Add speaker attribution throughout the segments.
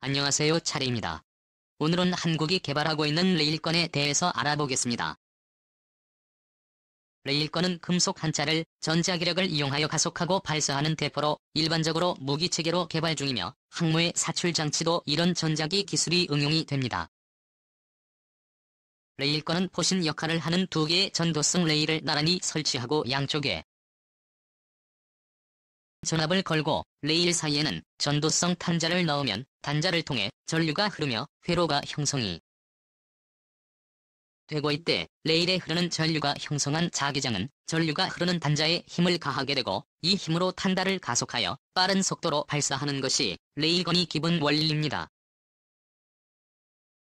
Speaker 1: 안녕하세요, 차례입니다. 오늘은 한국이 개발하고 있는 레일건에 대해서 알아보겠습니다. 레일건은 금속 한자를 전자기력을 이용하여 가속하고 발사하는 대포로 일반적으로 무기체계로 개발 중이며 항모의 사출장치도 이런 전자기 기술이 응용이 됩니다. 레일건은 포신 역할을 하는 두 개의 전도성 레일을 나란히 설치하고 양쪽에 전압을 걸고 레일 사이에는 전도성 탄자를 넣으면 단자를 통해 전류가 흐르며 회로가 형성이 되고 이때 레일에 흐르는 전류가 형성한 자기장은 전류가 흐르는 단자에 힘을 가하게 되고 이 힘으로 탄다를 가속하여 빠른 속도로 발사하는 것이 레일건의 기본 원리입니다.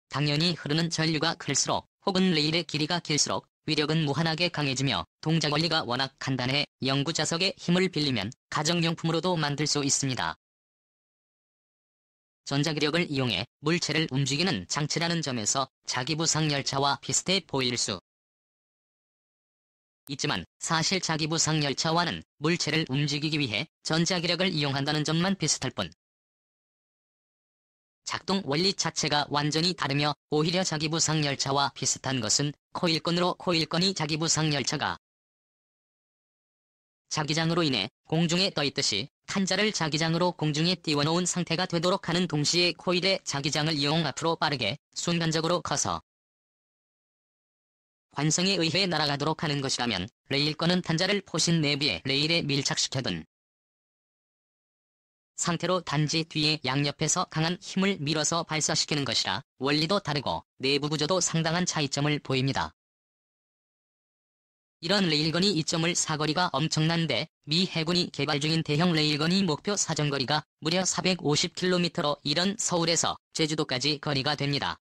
Speaker 1: 당연히 흐르는 전류가 클수록 혹은 레일의 길이가 길수록 위력은 무한하게 강해지며 동작 원리가 워낙 간단해 연구자석에 힘을 빌리면 가정용품으로도 만들 수 있습니다. 전자기력을 이용해 물체를 움직이는 장치라는 점에서 자기부상 열차와 비슷해 보일 수 있지만 사실 자기부상 열차와는 물체를 움직이기 위해 전자기력을 이용한다는 점만 비슷할 뿐 작동 원리 자체가 완전히 다르며 오히려 자기부상 열차와 비슷한 것은 코일건으로 코일건이 자기부상 열차가 자기장으로 인해 공중에 떠있듯이 탄자를 자기장으로 공중에 띄워놓은 상태가 되도록 하는 동시에 코일의 자기장을 이용 앞으로 빠르게 순간적으로 커서 관성에 의해 날아가도록 하는 것이라면 레일건은 탄자를 포신 내부에 레일에 밀착시켜둔 상태로 단지 뒤에 양옆에서 강한 힘을 밀어서 발사시키는 것이라 원리도 다르고 내부 구조도 상당한 차이점을 보입니다. 이런 레일건이 이점을 사거리가 엄청난데 미 해군이 개발 중인 대형 레일건이 목표 사정거리가 무려 450km로 이런 서울에서 제주도까지 거리가 됩니다.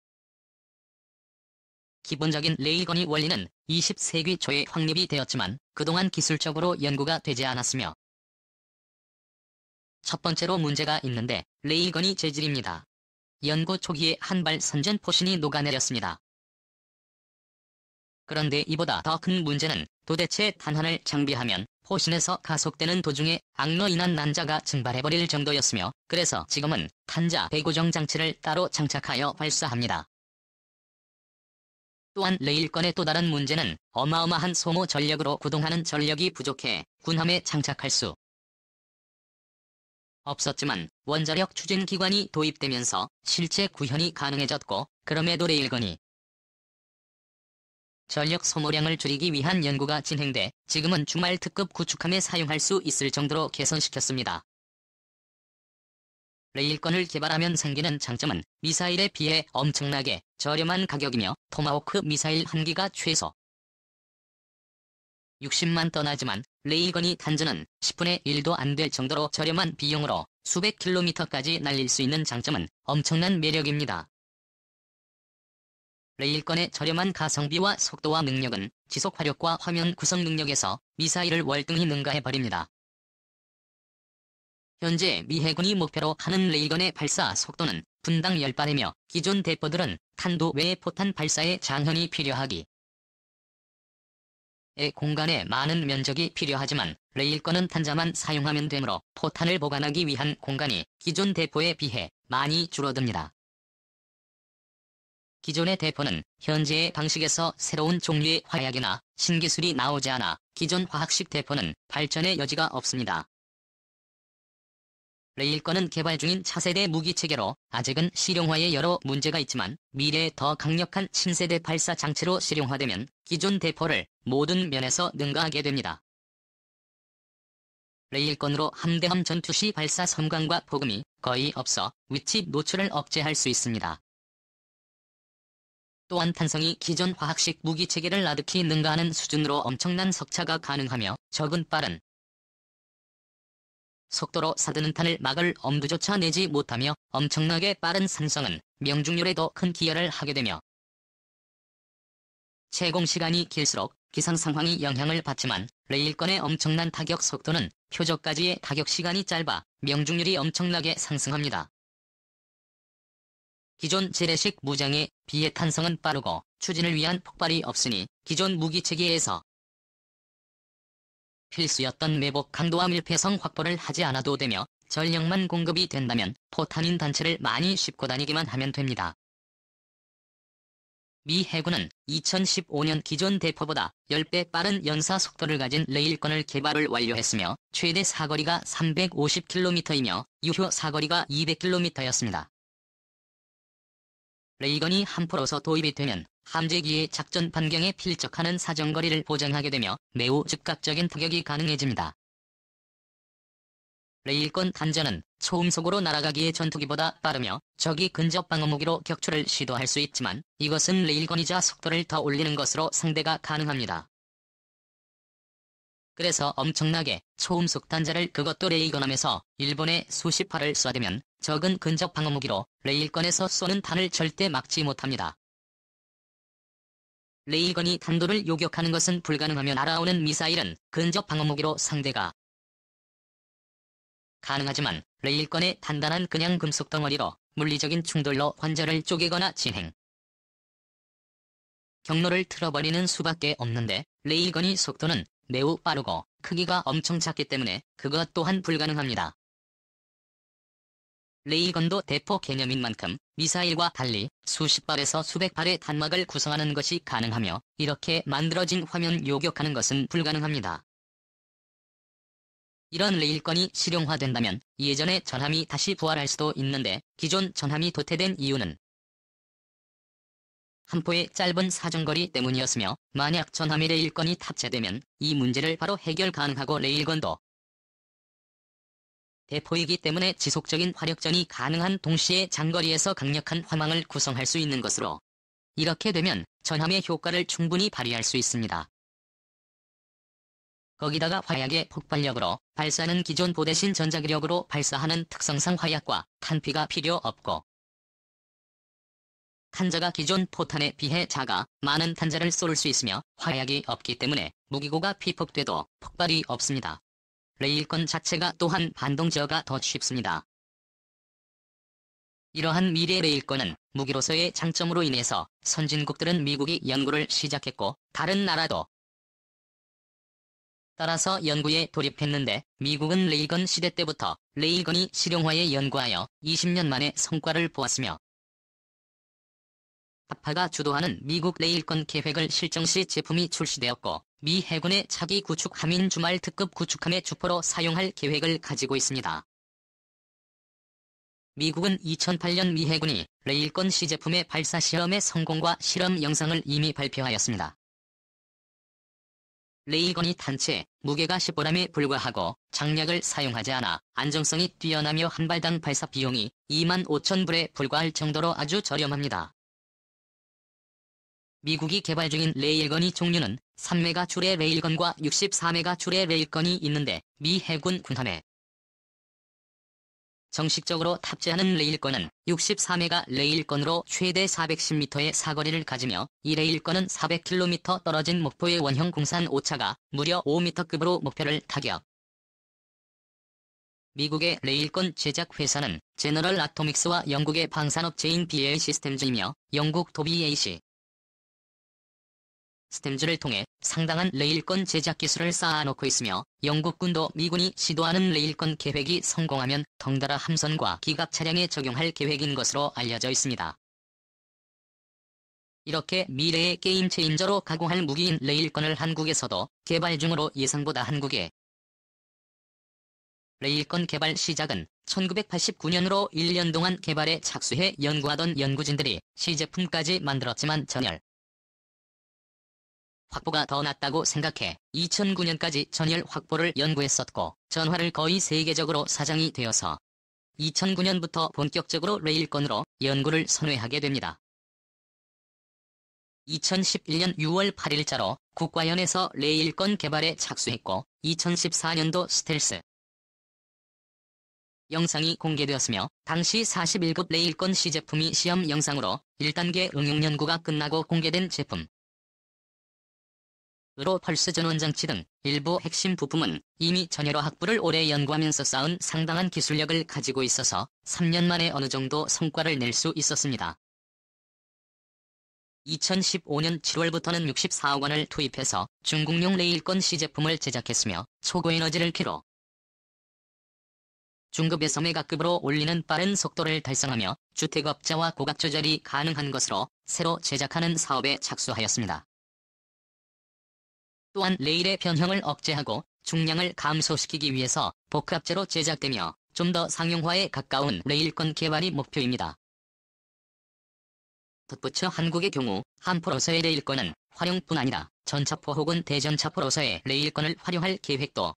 Speaker 1: 기본적인 레일건의 원리는 20세기 초에 확립이 되었지만 그동안 기술적으로 연구가 되지 않았으며 첫 번째로 문제가 있는데 레일건의 재질입니다. 연구 초기에 한 발 선전 포신이 녹아내렸습니다. 그런데 이보다 더 큰 문제는 도대체 탄환을 장비하면 포신에서 가속되는 도중에 악로 인한 난자가 증발해버릴 정도였으며 그래서 지금은 탄자 배고정 장치를 따로 장착하여 발사합니다. 또한 레일건의 또 다른 문제는 어마어마한 소모 전력으로 구동하는 전력이 부족해 군함에 장착할 수 없었지만 원자력 추진기관이 도입되면서 실제 구현이 가능해졌고 그럼에도 레일건이 전력 소모량을 줄이기 위한 연구가 진행돼 지금은 주말 특급 구축함에 사용할 수 있을 정도로 개선시켰습니다. 레일건을 개발하면 생기는 장점은 미사일에 비해 엄청나게 저렴한 가격이며 토마호크 미사일 한 기가 최소 60만 톤하지만 레일건이 단전은 10분의 1도 안 될 정도로 저렴한 비용으로 수백 킬로미터까지 날릴 수 있는 장점은 엄청난 매력입니다. 레일건의 저렴한 가성비와 속도와 능력은 지속 화력과 화면 구성 능력에서 미사일을 월등히 능가해버립니다. 현재 미 해군이 목표로 하는 레일건의 발사 속도는 분당 10발이며 기존 대포들은 탄도 외의 포탄 발사에 장현이 필요하기 공간에 많은 면적이 필요하지만 레일건은 탄자만 사용하면 되므로 포탄을 보관하기 위한 공간이 기존 대포에 비해 많이 줄어듭니다. 기존의 대포는 현재의 방식에서 새로운 종류의 화약이나 신기술이 나오지 않아 기존 화학식 대포는 발전의 여지가 없습니다. 레일건은 개발 중인 차세대 무기체계로 아직은 실용화에 여러 문제가 있지만 미래에 더 강력한 신세대 발사 장치로 실용화되면 기존 대포를 모든 면에서 능가하게 됩니다. 레일건으로 함대함 전투 시 발사 섬광과 폭음이 거의 없어 위치 노출을 억제할 수 있습니다. 또한 탄성이 기존 화학식 무기체계를 아득히 능가하는 수준으로 엄청난 석차가 가능하며 적은 빠른 속도로 사드는 탄을 막을 엄두조차 내지 못하며 엄청나게 빠른 산성은 명중률에도 큰 기여를 하게 되며 채공시간이 길수록 기상 상황이 영향을 받지만 레일건의 엄청난 타격 속도는 표적까지의 타격시간이 짧아 명중률이 엄청나게 상승합니다. 기존 재래식 무장에 비해 탄성은 빠르고 추진을 위한 폭발이 없으니 기존 무기체계에서 필수였던 매복 강도와 밀폐성 확보를 하지 않아도 되며 전력만 공급이 된다면 포탄인 단체를 많이 싣고 다니기만 하면 됩니다. 미 해군은 2015년 기존 대포보다 10배 빠른 연사 속도를 가진 레일건을 개발을 완료했으며 최대 사거리가 350km이며 유효 사거리가 200km였습니다. 레일건이 한 포로서 도입이 되면 함재기의 작전 반경에 필적하는 사정거리를 보장하게 되며 매우 즉각적인 타격이 가능해집니다. 레일건 단전은 초음속으로 날아가기에 전투기보다 빠르며 적이 근접 방어무기로 격추를 시도할 수 있지만 이것은 레일건이자 속도를 더 올리는 것으로 상대가 가능합니다. 그래서 엄청나게 초음속 단자를 그것도 레일건함에서 일본에 수십 발을 쏴대면 적은 근접 방어무기로 레일건에서 쏘는 탄을 절대 막지 못합니다. 레일건이 탄도를 요격하는 것은 불가능하며 날아오는 미사일은 근접 방어무기로 상대가 가능하지만 레일건의 단단한 그냥 금속 덩어리로 물리적인 충돌로 관절을 쪼개거나 진행 경로를 틀어버리는 수밖에 없는데 레일건이 속도는 매우 빠르고 크기가 엄청 작기 때문에 그것 또한 불가능합니다. 레일건도 대포 개념인 만큼 미사일과 달리 수십 발에서 수백 발의 단막을 구성하는 것이 가능하며 이렇게 만들어진 화면 요격하는 것은 불가능합니다. 이런 레일건이 실용화된다면 예전의 전함이 다시 부활할 수도 있는데 기존 전함이 도태된 이유는 한 포의 짧은 사정거리 때문이었으며 만약 전함에 레일건이 탑재되면 이 문제를 바로 해결 가능하고 레일건도 대포이기 때문에 지속적인 화력전이 가능한 동시에 장거리에서 강력한 화망을 구성할 수 있는 것으로 이렇게 되면 전함의 효과를 충분히 발휘할 수 있습니다. 거기다가 화약의 폭발력으로 발사는 기존 포 대신 전자기력으로 발사하는 특성상 화약과 탄피가 필요 없고 탄자가 기존 포탄에 비해 작아 많은 탄자를 쏠 수 있으며 화약이 없기 때문에 무기고가 피폭돼도 폭발이 없습니다. 레일건 자체가 또한 반동 제어가 더 쉽습니다. 이러한 미래 레일건은 무기로서의 장점으로 인해서 선진국들은 미국이 연구를 시작했고 다른 나라도 따라서 연구에 돌입했는데 미국은 레일건 시대 때부터 레일건이 실용화에 연구하여 20년 만에 성과를 보았으며 하파가 주도하는 미국 레일건 계획을 실정시 제품이 출시되었고 미 해군의 차기 구축 함인 주말 특급 구축함의 주포로 사용할 계획을 가지고 있습니다. 미국은 2008년 미 해군이 레일건 시제품의 발사 시험의 성공과 실험 영상을 이미 발표하였습니다. 레일건이 단체 무게가 10g에 불과하고 장약을 사용하지 않아 안정성이 뛰어나며 한 발당 발사 비용이 25,000불에 불과할 정도로 아주 저렴합니다. 미국이 개발 중인 레일건이 종류는 3메가 줄의 레일건과 64메가 줄의 레일건이 있는데 미 해군 군함에 정식적으로 탑재하는 레일건은 64메가 레일건으로 최대 410m의 사거리를 가지며 이 레일건은 400km 떨어진 목포의 원형 공산 오차가 무려 5m급으로 목표를 타격. 미국의 레일건 제작 회사는 제너럴 아토믹스와 영국의 방산업체인 BAE 시스템즈이며 영국 도비 AC 시스템즈를 통해 상당한 레일건 제작 기술을 쌓아놓고 있으며 영국군도 미군이 시도하는 레일건 계획이 성공하면 덩달아 함선과 기갑 차량에 적용할 계획인 것으로 알려져 있습니다. 이렇게 미래의 게임 체인저로 가공할 무기인 레일건을 한국에서도 개발 중으로 예상보다 한국의 레일건 개발 시작은 1989년으로 1년 동안 개발에 착수해 연구하던 연구진들이 시제품까지 만들었지만 전열 확보가 더 낫다고 생각해 2009년까지 전열 확보를 연구했었고 전화를 거의 세계적으로 사장이 되어서 2009년부터 본격적으로 레일건으로 연구를 선회하게 됩니다. 2011년 6월 8일자로 국과연에서 레일건 개발에 착수했고 2014년도 스텔스 영상이 공개되었으며 당시 41급 레일건 시제품이 시험 영상으로 1단계 응용 연구가 끝나고 공개된 제품. 으로 펄스 전원장치 등 일부 핵심 부품은 이미 전열화 확보를 오래 연구하면서 쌓은 상당한 기술력을 가지고 있어서 3년 만에 어느 정도 성과를 낼 수 있었습니다. 2015년 7월부터는 64억 원을 투입해서 중국용 레일건 시제품을 제작했으며 초고에너지를 키로 중급에서 메가급으로 올리는 빠른 속도를 달성하며 주택업자와 고각 조절이 가능한 것으로 새로 제작하는 사업에 착수하였습니다. 또한 레일의 변형을 억제하고 중량을 감소시키기 위해서 복합재로 제작되며 좀 더 상용화에 가까운 레일건 개발이 목표입니다. 덧붙여 한국의 경우 함포로서의 레일건은 활용뿐 아니라 전차포 혹은 대전차포로서의 레일건을 활용할 계획도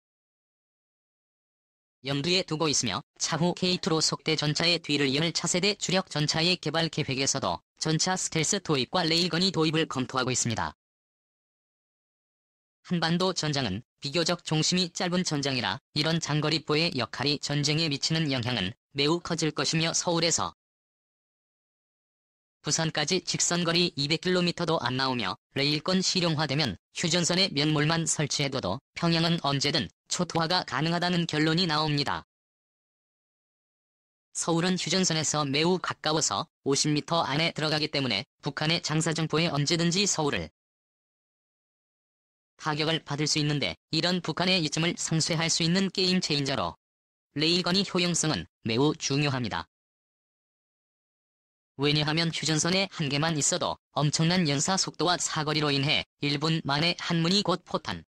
Speaker 1: 염두에 두고 있으며 차후 K2로 속대 전차의 뒤를 이을 차세대 주력 전차의 개발 계획에서도 전차 스텔스 도입과 레일건이 도입을 검토하고 있습니다. 한반도 전장은 비교적 종심이 짧은 전장이라 이런 장거리포의 역할이 전쟁에 미치는 영향은 매우 커질 것이며 서울에서 부산까지 직선거리 200km도 안 나오며 레일건 실용화되면 휴전선에 면몰만 설치해둬도 평양은 언제든 초토화가 가능하다는 결론이 나옵니다. 서울은 휴전선에서 매우 가까워서 50m 안에 들어가기 때문에 북한의 장사정포에 언제든지 서울을 타격을 받을 수 있는데 이런 북한의 이점을 상쇄할 수 있는 게임 체인저로 레일건의 효용성은 매우 중요합니다. 왜냐하면 휴전선에 한 개만 있어도 엄청난 연사 속도와 사거리로 인해 1분 만에 한 문이 곧 포탄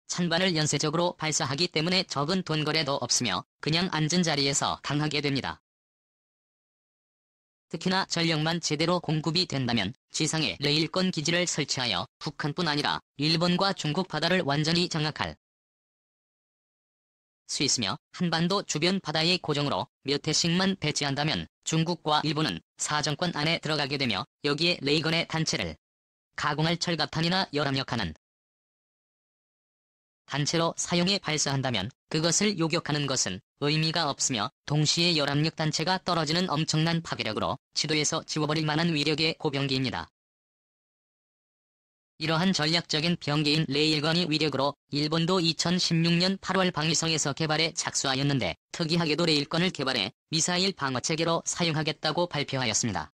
Speaker 1: 찬반을 연쇄적으로 발사하기 때문에 적은 돈거래도 없으며 그냥 앉은 자리에서 당하게 됩니다. 특히나 전력만 제대로 공급이 된다면 지상에 레일건 기지를 설치하여 북한뿐 아니라 일본과 중국 바다를 완전히 장악할 수 있으며 한반도 주변 바다의 고정으로 몇 회씩만 배치한다면 중국과 일본은 사정권 안에 들어가게 되며 여기에 레일건의 단체를 가공할 철갑탄이나 열압력하는 단체로 사용해 발사한다면 그것을 요격하는 것은 의미가 없으며 동시에 열압력 단체가 떨어지는 엄청난 파괴력으로 지도에서 지워버릴 만한 위력의 고병기입니다. 이러한 전략적인 병기인 레일건의 위력으로 일본도 2016년 8월 방위성에서 개발에 착수하였는데 특이하게도 레일건을 개발해 미사일 방어체계로 사용하겠다고 발표하였습니다.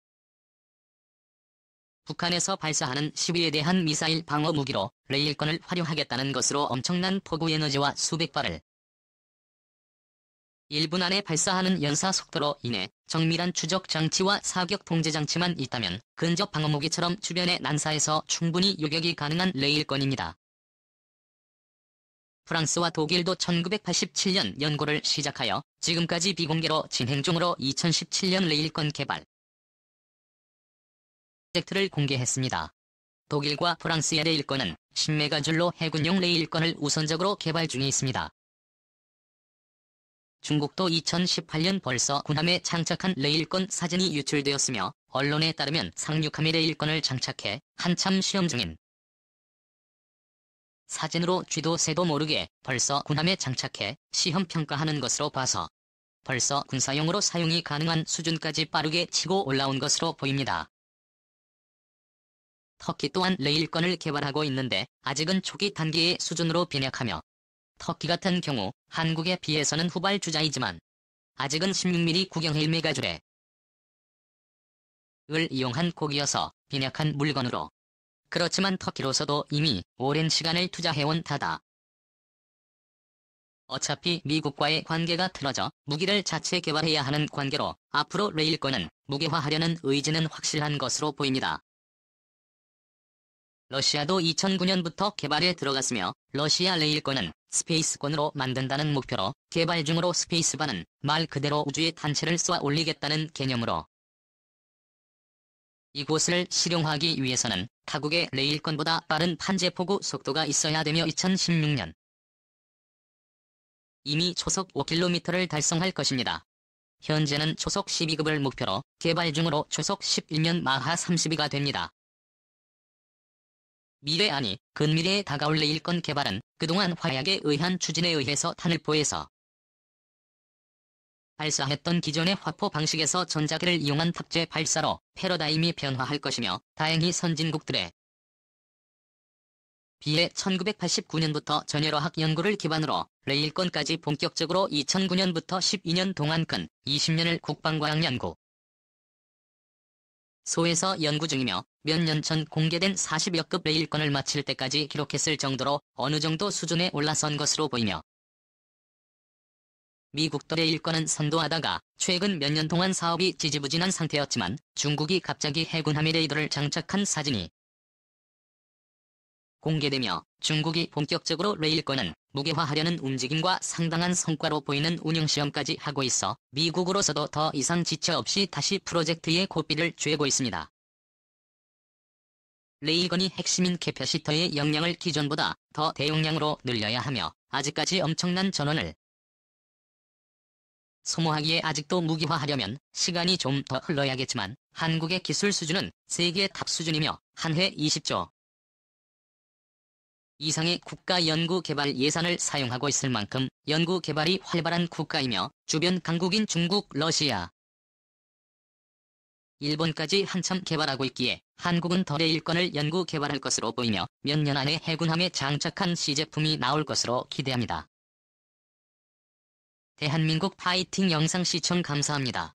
Speaker 1: 북한에서 발사하는 시위에 대한 미사일 방어 무기로 레일건을 활용하겠다는 것으로 엄청난 포구 에너지와 수백 발을 1분 안에 발사하는 연사 속도로 인해 정밀한 추적 장치와 사격 통제 장치만 있다면 근접 방어무기처럼 주변의 난사에서 충분히 요격이 가능한 레일건입니다. 프랑스와 독일도 1987년 연구를 시작하여 지금까지 비공개로 진행 중으로 2017년 레일건 개발 프로젝트를 공개했습니다. 독일과 프랑스의 레일건은 10메가줄로 해군용 레일건을 우선적으로 개발 중에 있습니다. 중국도 2018년 벌써 군함에 장착한 레일건 사진이 유출되었으며 언론에 따르면 상륙함에 레일건을 장착해 한참 시험 중인 사진으로 쥐도 새도 모르게 벌써 군함에 장착해 시험 평가하는 것으로 봐서 벌써 군사용으로 사용이 가능한 수준까지 빠르게 치고 올라온 것으로 보입니다. 터키 또한 레일건을 개발하고 있는데 아직은 초기 단계의 수준으로 빈약하며 터키 같은 경우 한국에 비해서는 후발주자이지만 아직은 16mm 구경 1메가줄에 을 이용한 곡이어서 빈약한 물건으로 그렇지만 터키로서도 이미 오랜 시간을 투자해온 타다. 어차피 미국과의 관계가 틀어져 무기를 자체 개발해야 하는 관계로 앞으로 레일건은 무기화하려는 의지는 확실한 것으로 보입니다. 러시아도 2009년부터 개발에 들어갔으며 러시아 레일건은 스페이스건으로 만든다는 목표로 개발 중으로 스페이스반은 말 그대로 우주의 단체를 쏘아 올리겠다는 개념으로 이곳을 실용화하기 위해서는 타국의 레일건보다 빠른 판제포구 속도가 있어야 되며 2016년 이미 초속 5km를 달성할 것입니다. 현재는 초속 12급을 목표로 개발 중으로 초속 11년 마하 32가 됩니다. 미래 아니 근미래에 다가올 레일건 개발은 그동안 화약에 의한 추진에 의해서 하늘포에서 발사했던 기존의 화포 방식에서 전자기를 이용한 탑재 발사로 패러다임이 변화할 것이며 다행히 선진국들에 비해 1989년부터 전열화학 연구를 기반으로 레일건까지 본격적으로 2009년부터 12년 동안 근 20년을 국방과학 연구 소에서 연구 중이며 몇 년 전 공개된 40여급 레일건을 마칠 때까지 기록했을 정도로 어느 정도 수준에 올라선 것으로 보이며 미국도 레일건은 선도하다가 최근 몇 년 동안 사업이 지지부진한 상태였지만 중국이 갑자기 해군함에 레이더를 장착한 사진이 공개되며 중국이 본격적으로 레일건은 무게화하려는 움직임과 상당한 성과로 보이는 운영시험까지 하고 있어 미국으로서도 더 이상 지체 없이 다시 프로젝트의 고삐를 쬐고 있습니다. 레일건이 핵심인 캐패시터의 역량을 기존보다 더 대용량으로 늘려야 하며 아직까지 엄청난 전원을 소모하기에 아직도 무기화하려면 시간이 좀 더 흘러야겠지만 한국의 기술 수준은 세계 탑 수준이며 한 해 20조 이상의 국가 연구개발 예산을 사용하고 있을 만큼 연구개발이 활발한 국가이며 주변 강국인 중국, 러시아, 일본까지 한참 개발하고 있기에 한국은 더 레일건을 연구개발할 것으로 보이며 몇 년 안에 해군함에 장착한 시제품이 나올 것으로 기대합니다. 대한민국 파이팅 영상 시청 감사합니다.